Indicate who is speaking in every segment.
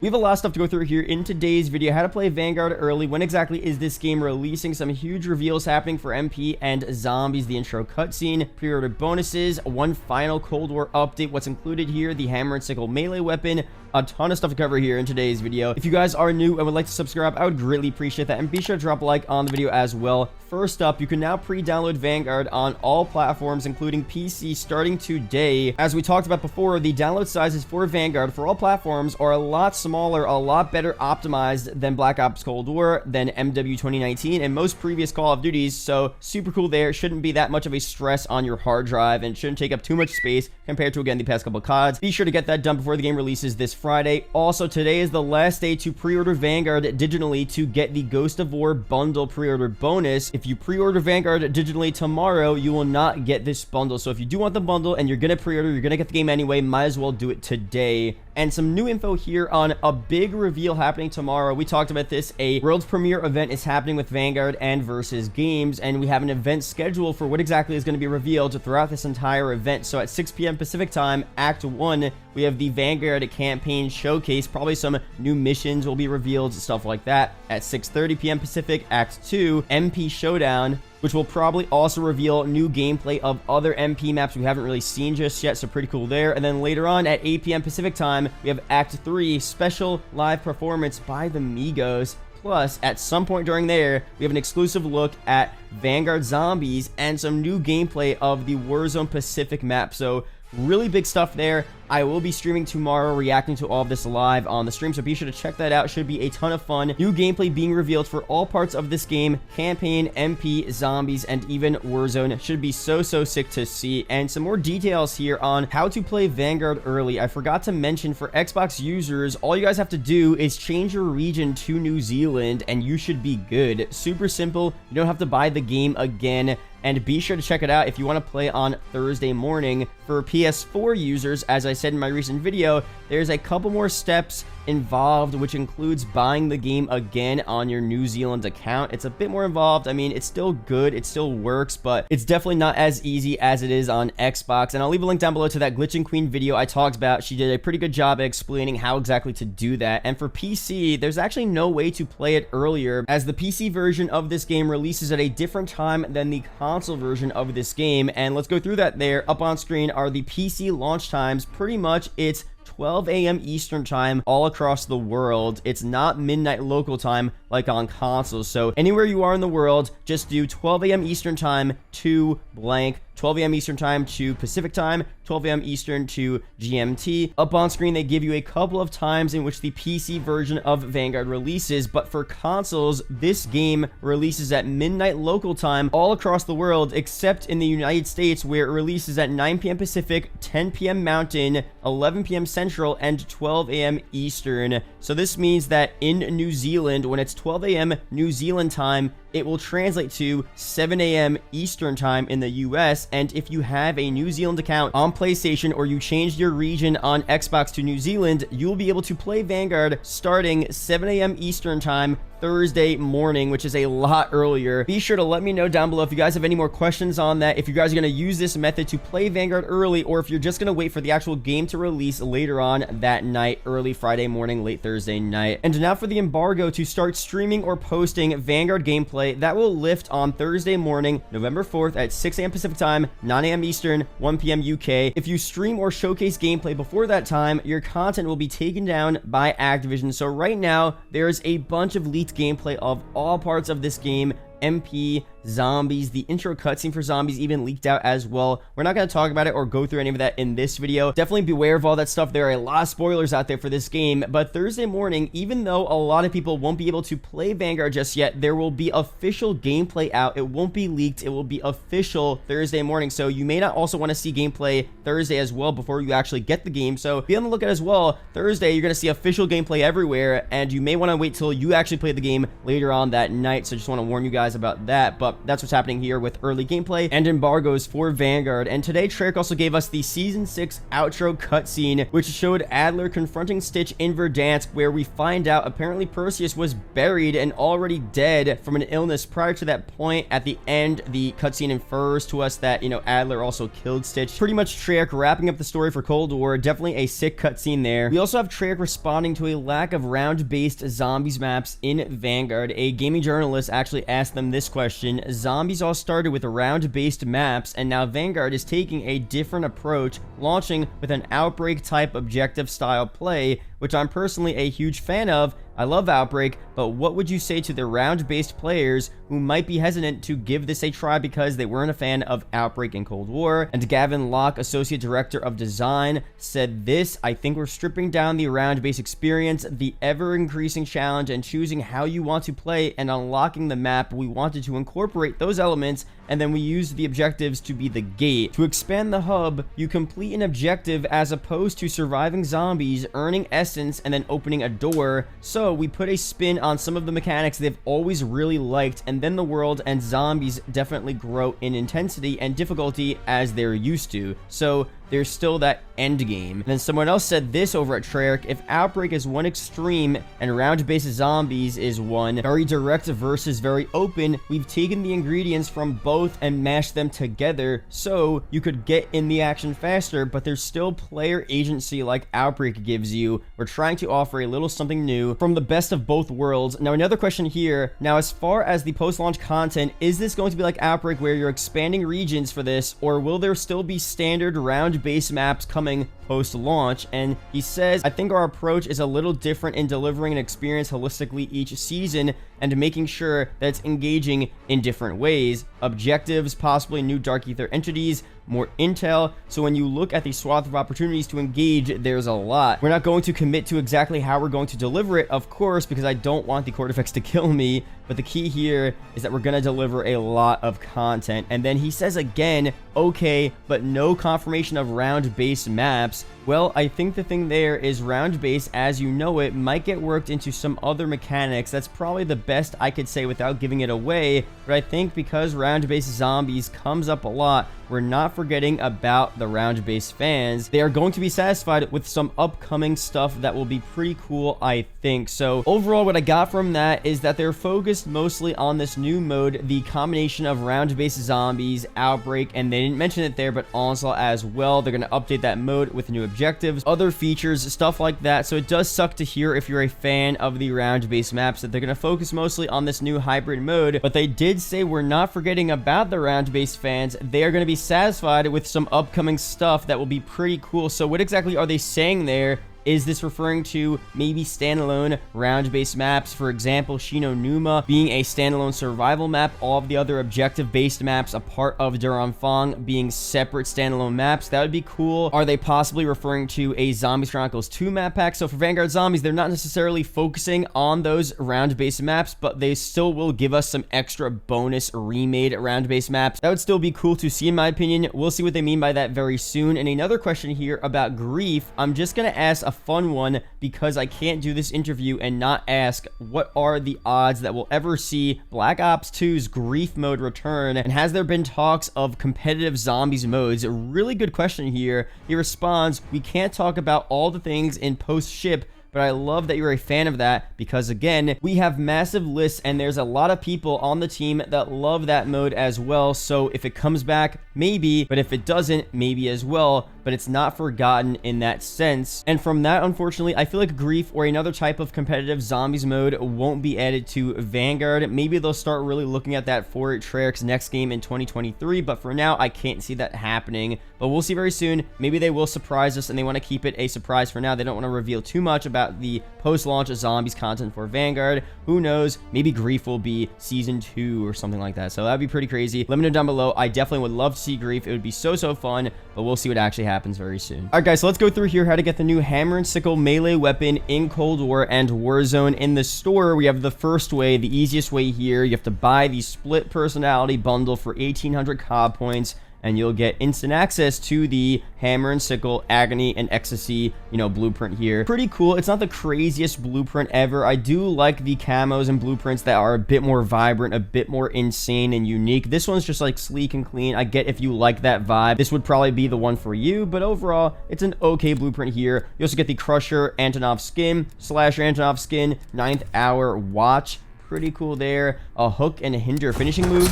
Speaker 1: We have a lot of stuff to go through here in today's video. How to play Vanguard early. When exactly is this game releasing? Some huge reveals happening for MP and Zombies. The intro cutscene, pre-order bonuses, one final Cold War update. What's included here? The hammer and sickle melee weapon. A ton of stuff to cover here in today's video. If you guys are new and would like to subscribe, I would greatly appreciate that. And be sure to drop a like on the video as well. First up, you can now pre-download Vanguard on all platforms, including PC, starting today. As we talked about before, the download sizes for Vanguard for all platforms are a lot smaller, a lot better optimized than Black Ops Cold War, than MW 2019, and most previous Call of Duties. So super cool there. Shouldn't be that much of a stress on your hard drive and shouldn't take up too much space compared to, again, the past couple of CODs. Be sure to get that done before the game releases this Friday. Also, today is the last day to pre-order Vanguard digitally to get the Ghost of War bundle pre-order bonus. If you pre-order Vanguard digitally tomorrow, you will not get this bundle. So if you do want the bundle and you're gonna pre-order, you're gonna get the game anyway, might as well do it today. And some new info here on a big reveal happening tomorrow. We talked about this. A world premiere event is happening with Vanguard and Versus Games, and we have an event schedule for what exactly is going to be revealed throughout this entire event. So at 6 p.m. Pacific time, Act 1, we have the Vanguard campaign showcase. Probably some new missions will be revealed, stuff like that. At 6:30 p.m. Pacific, Act 2, MP Showdown, which will probably also reveal new gameplay of other MP maps we haven't really seen just yet, so pretty cool there. And then later on at 8 p.m. Pacific time, we have Act 3, special live performance by the Migos. Plus, at some point during there, we have an exclusive look at Vanguard Zombies and some new gameplay of the Warzone Pacific map. So really big stuff there. I will be streaming tomorrow, reacting to all of this live on the stream, so be sure to check that out. Should be a ton of fun. New gameplay being revealed for all parts of this game: campaign, MP, zombies, and even Warzone. Should be so sick to see. And some more details here on how to play Vanguard early. I forgot to mention, for Xbox users, all you guys have to do is change your region to New Zealand, and you should be good. Super simple. You don't have to buy the game again. And be sure to check it out if you want to play on Thursday morning. For PS4 users, as I said in my recent video, there's a couple more steps involved, which includes buying the game again on your New Zealand account. It's a bit more involved. I mean, it's still good, it still works, but it's definitely not as easy as it is on Xbox. And I'll leave a link down below to that Glitching Queen video I talked about. She did a pretty good job at explaining how exactly to do that. And for PC, there's actually no way to play it earlier, as the PC version of this game releases at a different time than the console version of this game. And let's go through that. There up on screen are the PC launch times. Pretty much it's 12 a.m. Eastern time all across the world. It's not midnight local time like on consoles. So anywhere you are in the world, just do 12 a.m. Eastern time to blank, 12 a.m. Eastern time to Pacific time, 12 a.m. Eastern to GMT. Up on screen, they give you a couple of times in which the PC version of Vanguard releases, but for consoles, this game releases at midnight local time all across the world, except in the United States, where it releases at 9 p.m. Pacific, 10 p.m. Mountain, 11 p.m. Central, and 12 a.m. Eastern. So this means that in New Zealand, when it's 12 a.m. New Zealand time, it will translate to 7 a.m. Eastern time in the US. And if you have a New Zealand account on PlayStation, or you changed your region on Xbox to New Zealand, you'll be able to play Vanguard starting 7 a.m. Eastern time Thursday morning, which is a lot earlier. Be sure to let me know down below if you guys have any more questions on that, if you guys are going to use this method to play Vanguard early, or if you're just going to wait for the actual game to release later on that night, early Friday morning, late Thursday night. And now for the embargo to start streaming or posting Vanguard gameplay. That will lift on Thursday morning, November 4th at 6 a.m. Pacific time, 9 a.m. Eastern, 1 p.m. UK. If you stream or showcase gameplay before that time, your content will be taken down by Activision. So right now, there's a bunch of leaked gameplay of all parts of this game: MP, zombies, the intro cutscene for zombies even leaked out as well. We're not going to talk about it or go through any of that in this video. Definitely beware of all that stuff. There are a lot of spoilers out there for this game, but Thursday morning, even though a lot of people won't be able to play Vanguard just yet, there will be official gameplay out. It won't be leaked. It will be official Thursday morning. So you may not also want to see gameplay Thursday as well before you actually get the game. So be on the lookout as well. Thursday, you're going to see official gameplay everywhere, and you may want to wait till you actually play the game later on that night. So just want to warn you guys about that. But but that's what's happening here with early gameplay and embargoes for Vanguard. And today, Treyarch also gave us the Season 6 outro cutscene, which showed Adler confronting Stitch in Verdansk, where we find out apparently Perseus was buried and already dead from an illness prior to that point. At the end, the cutscene infers to us that, you know, Adler also killed Stitch. Pretty much Treyarch wrapping up the story for Cold War. Definitely a sick cutscene there. We also have Treyarch responding to a lack of round-based zombies maps in Vanguard. A gaming journalist actually asked them this question: zombies all started with round-based maps, and now Vanguard is taking a different approach, launching with an Outbreak type objective style play, which I'm personally a huge fan of. I love Outbreak, but what would you say to the round-based players who might be hesitant to give this a try because they weren't a fan of Outbreak and Cold War? And Gavin Locke, Associate Director of Design, said this: I think we're stripping down the round-based experience, the ever-increasing challenge, and choosing how you want to play and unlocking the map. We wanted to incorporate those elements, and then we used the objectives to be the gate. To expand the hub, you complete an objective as opposed to surviving zombies, earning essence, and then opening a door. So we put a spin on some of the mechanics they've always really liked, and then the world and zombies definitely grow in intensity and difficulty as they're used to. So there's still that end game. And then someone else said this over at Treyarch: if Outbreak is one extreme and round-based zombies is one, very direct versus very open, we've taken the ingredients from both and mashed them together so you could get in the action faster, but there's still player agency like Outbreak gives you. We're trying to offer a little something new from the best of both worlds. Now, another question here. Now, as far as the post-launch content, is this going to be like Outbreak where you're expanding regions for this, or will there still be standard round-based maps coming post-launch? And he says, I think our approach is a little different in delivering an experience holistically each season and making sure that it's engaging in different ways. Objectives, possibly new Dark Ether entities, more intel. So when you look at the swath of opportunities to engage, there's a lot. We're not going to commit to exactly how we're going to deliver it, of course, because I don't want the Cortifex to kill me, but the key here is that we're going to deliver a lot of content. And then he says again, okay, but no confirmation of round-based maps. Well, I think the thing there is round-based, as you know it, might get worked into some other mechanics. That's probably the best I could say without giving it away, but I think because round-based zombies comes up a lot, we're not forgetting about the round-based fans. They are going to be satisfied with some upcoming stuff that will be pretty cool, I think. So overall, what I got from that is that they're focused mostly on this new mode, the combination of round-based zombies, Outbreak, and they didn't mention it there, but Onslaught as well. They're going to update that mode with new objectives, other features, stuff like that. So it does suck to hear, if you're a fan of the round-based maps, that they're going to focus mostly on this new hybrid mode, but they did say we're not forgetting about the round-based fans. They are going to be satisfied with some upcoming stuff that will be pretty cool. So what exactly are they saying there? Is this referring to maybe standalone round-based maps? For example, Shino Numa being a standalone survival map, all of the other objective-based maps a part of Duran Fong being separate standalone maps. That would be cool. Are they possibly referring to a Zombies Chronicles 2 map pack? So for Vanguard Zombies, they're not necessarily focusing on those round-based maps, but they still will give us some extra bonus remade round-based maps. That would still be cool to see, in my opinion. We'll see what they mean by that very soon. And another question here about Grief. I'm just going to ask a fun one because I can't do this interview and not ask what are the odds that we'll ever see Black Ops 2's Grief mode return, and has there been talks of competitive zombies modes? A really good question here. He responds, we can't talk about all the things in post-ship, but I love that you're a fan of that because, again, we have massive lists and there's a lot of people on the team that love that mode as well. So if it comes back, maybe, but if it doesn't, maybe as well. But it's not forgotten in that sense. And from that, unfortunately, I feel like Grief or another type of competitive zombies mode won't be added to Vanguard. Maybe they'll start really looking at that for Treyarch's next game in 2023, but for now, I can't see that happening. But we'll see very soon. Maybe they will surprise us and they want to keep it a surprise for now. They don't want to reveal too much about the post-launch zombies content for Vanguard. Who knows? Maybe Grief will be season 2 or something like that. So that'd be pretty crazy. Let me know down below. I definitely would love to see Grief. It would be so fun, but we'll see what actually happens very soon. All right, guys, so let's go through here how to get the new Hammer and Sickle melee weapon in Cold War and Warzone. In the store, we have the first way, the easiest way here. You have to buy the split personality bundle for 1,800 COD points. and you'll get instant access to the Hammer and Sickle, Agony, and Ecstasy, blueprint here. Pretty cool. It's not the craziest blueprint ever. I do like the camos and blueprints that are a bit more vibrant, a bit more insane and unique. This one's just like sleek and clean. I get if you like that vibe, this would probably be the one for you, but overall, it's an okay blueprint here. You also get the Crusher Antonov skin, Slasher Antonov skin, 9th Hour Watch. Pretty cool there. A Hook and a Hinder finishing move.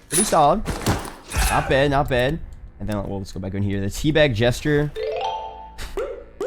Speaker 1: Pretty solid. Not bad, not bad. And then, well, let's go back in here. The Teabag Gesture.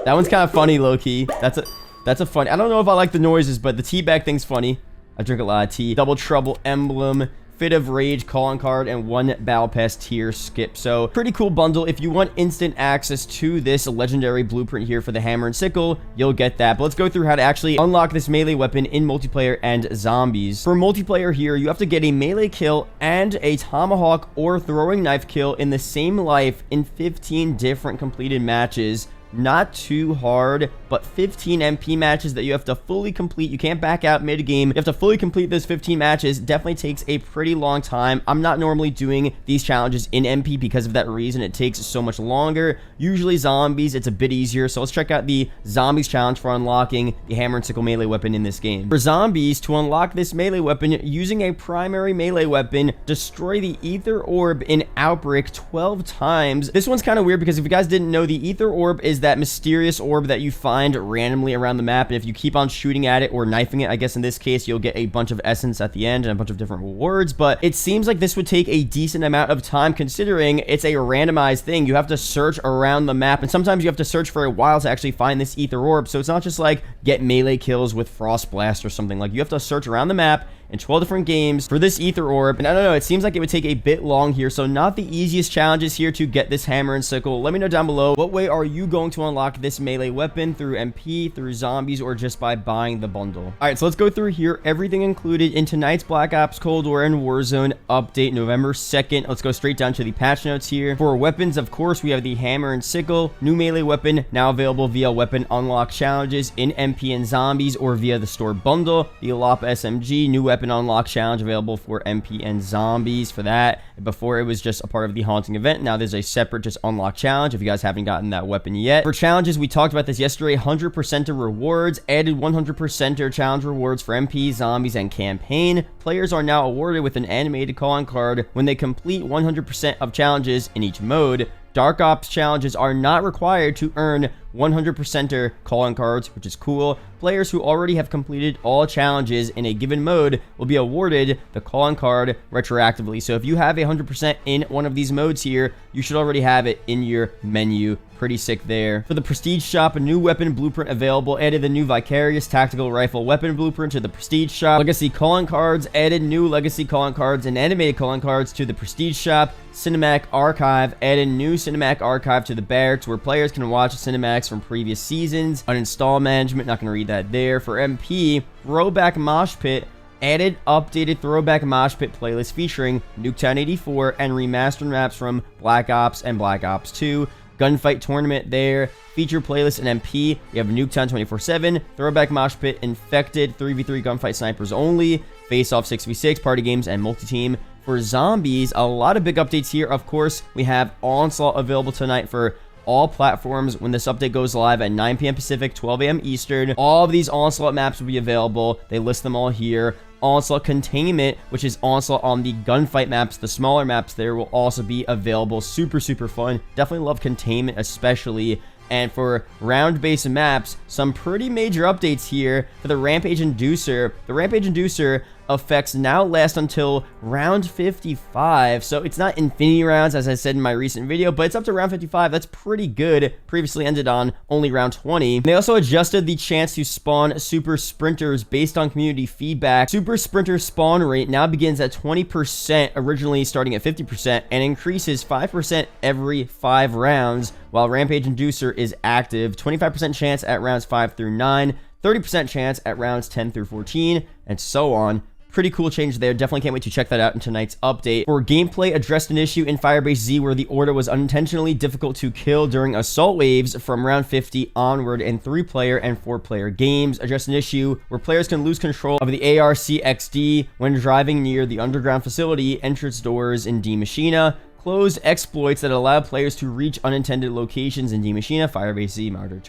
Speaker 1: That one's kind of funny, low-key. That's a funny. I don't know if I like the noises, but the teabag thing's funny. I drink a lot of tea. Double Trouble Emblem, Fit of Rage calling card, and 1 Battle Pass tier skip. So pretty cool bundle. If you want instant access to this legendary blueprint here for the Hammer and Sickle, you'll get that. But let's go through how to actually unlock this melee weapon in multiplayer and zombies. For multiplayer here, you have to get a melee kill and a tomahawk or throwing knife kill in the same life in 15 different completed matches. Not too hard, but 15 MP matches that you have to fully complete. You can't back out mid-game. You have to fully complete those 15 matches. Definitely takes a pretty long time. I'm not normally doing these challenges in MP because of that reason. It takes so much longer. Usually zombies, it's a bit easier. So let's check out the zombies challenge for unlocking the Hammer and Sickle melee weapon in this game. For zombies, to unlock this melee weapon, using a primary melee weapon, destroy the Ether Orb in Outbreak 12 times. This one's kind of weird because if you guys didn't know, the Ether Orb is that mysterious orb that you find randomly around the map, and if you keep on shooting at it or knifing it, I guess in this case you'll get a bunch of essence at the end and a bunch of different rewards. But it seems like this would take a decent amount of time considering it's a randomized thing. You have to search around the map, and sometimes you have to search for a while to actually find this Ether Orb. So it's not just like get melee kills with Frost Blast or something. Like, you have to search around the map in 12 different games for this Ether Orb. And I don't know, it seems like it would take a bit long here. So not the easiest challenges here to get this Hammer and Sickle. Let me know down below, what way are you going to unlock this melee weapon? Through MP, through zombies, or just by buying the bundle? All right, so let's go through here. Everything included in tonight's Black Ops Cold War and Warzone update, November 2nd. Let's go straight down to the patch notes here. For weapons, of course, we have the Hammer and Sickle, new melee weapon, now available via weapon unlock challenges in MP and zombies or via the store bundle. The Lop SMG, new weapon unlock challenge available for MP and zombies. For that, before it was just a part of the haunting event, now there's a separate just unlock challenge if you guys haven't gotten that weapon yet. For challenges, we talked about this yesterday, 100% rewards, added 100% challenge rewards for MP, zombies, and campaign. Players are now awarded with an animated calling card when they complete 100% of challenges in each mode. Dark Ops challenges are not required to earn 100%er calling cards, which is cool. Players who already have completed all challenges in a given mode will be awarded the calling card retroactively. So if you have 100% in one of these modes here, you should already have it in your menu. Pretty sick there. For the Prestige Shop, a new weapon blueprint available. Added the new Vicarious Tactical Rifle weapon blueprint to the Prestige Shop. Legacy calling cards, added new Legacy calling cards and animated calling cards to the Prestige Shop. Cinematic Archive, added new Cinematic Archive to the Barracks where players can watch cinematics from previous seasons. Uninstall management, not going to read that there. For MP, Throwback Mosh Pit, added updated Throwback Mosh Pit playlist featuring Nuketown 84 and remastered maps from Black Ops and Black Ops 2. Gunfight Tournament there. Feature playlist and MP. We have Nuketown 24/7, Throwback Mosh Pit, Infected, 3v3 Gunfight Snipers only, Face Off 6v6, Party Games, and Multi-Team. For zombies, a lot of big updates here. Of course, we have Onslaught available tonight for all platforms when this update goes live at 9 p.m. Pacific, 12 a.m. Eastern. All of these Onslaught maps will be available. They list them all here. Onslaught Containment, which is Onslaught on the gunfight maps, the smaller maps there, will also be available. Super, super fun. Definitely love Containment especially. And for round-based maps, some pretty major updates here for the Rampage Inducer. The Rampage Inducer effects now last until round 55, so it's not infinity rounds as I said in my recent video, but it's up to round 55. That's pretty good. Previously ended on only round 20. They also adjusted the chance to spawn super sprinters based on community feedback. Super sprinter spawn rate now begins at 20%, originally starting at 50%, and increases 5% every 5 rounds, while Rampage Inducer is active. 25% chance at rounds 5 through 9, 30% chance at rounds 10 through 14, and so on. pretty cool change there. Definitely can't wait to check that out in tonight's update. For gameplay, addressed an issue in Firebase Z where the order was unintentionally difficult to kill during assault waves from round 50 onward in 3-player and 4-player games. Addressed an issue where players can lose control of the ARCXD when driving near the underground facility entrance doors in D Machina. Closed exploits that allow players to reach unintended locations in D Machina, Firebase Z, Martyr.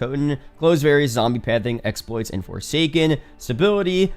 Speaker 1: Closed various zombie pathing exploits in Forsaken. Stability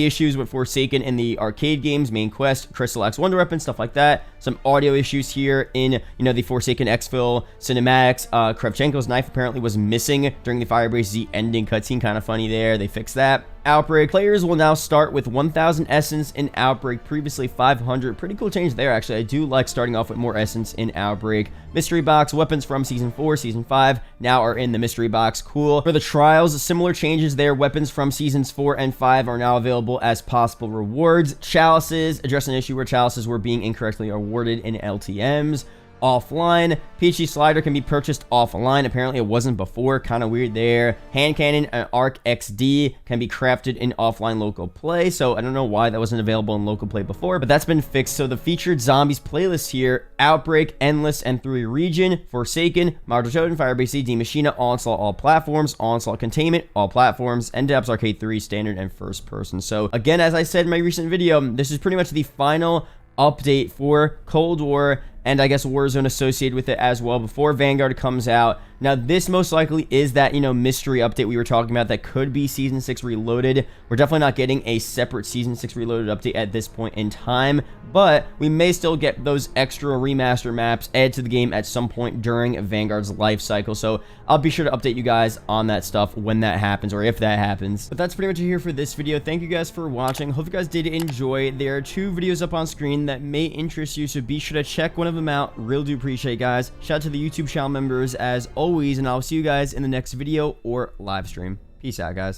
Speaker 1: issues with Forsaken in the arcade games, main quest, Crystal Axe Wonder Weapon, stuff like that. Some audio issues here in, the Forsaken exfil cinematics. Kravchenko's knife apparently was missing during the Firebase Z ending cutscene. Kind of funny there. They fixed that. Outbreak. Players will now start with 1,000 essence in Outbreak, previously 500. Pretty cool change there, actually. I do like starting off with more essence in Outbreak. Mystery box. Weapons from Season 4, Season 5 now are in the mystery box. Cool. For the trials, similar changes there. Weapons from Seasons 4 and 5 are now available as possible rewards. Chalices. Address an issue where chalices were being incorrectly awarded in LTMs. Offline. PhD slider can be purchased offline. Apparently it wasn't before. Kind of weird there. Hand cannon and arc XD can be crafted in offline local play. So I don't know why that wasn't available in local play before, but that's been fixed. So the featured zombies playlist here: Outbreak, Endless, and 3 Region, Forsaken, Martyr, Firebase Z, D Machina, Onslaught, all platforms, Onslaught Containment, all platforms, NDAPS, Arcade 3, Standard, and First Person. So again, as I said in my recent video, this is pretty much the final update for Cold War, and I guess Warzone associated with it as well, before Vanguard comes out. Now, this most likely is that, mystery update we were talking about that could be Season 6 Reloaded. We're definitely not getting a separate Season 6 Reloaded update at this point in time, but we may still get those extra remaster maps added to the game at some point during Vanguard's life cycle. So I'll be sure to update you guys on that stuff when that happens, or if that happens. But that's pretty much it here for this video. Thank you guys for watching. Hope you guys did enjoy. There are 2 videos up on screen that may interest you, so be sure to check one of them out. Really do appreciate it, guys. Shout out to the YouTube channel members as always, and I'll see you guys in the next video or live stream. Peace out, guys.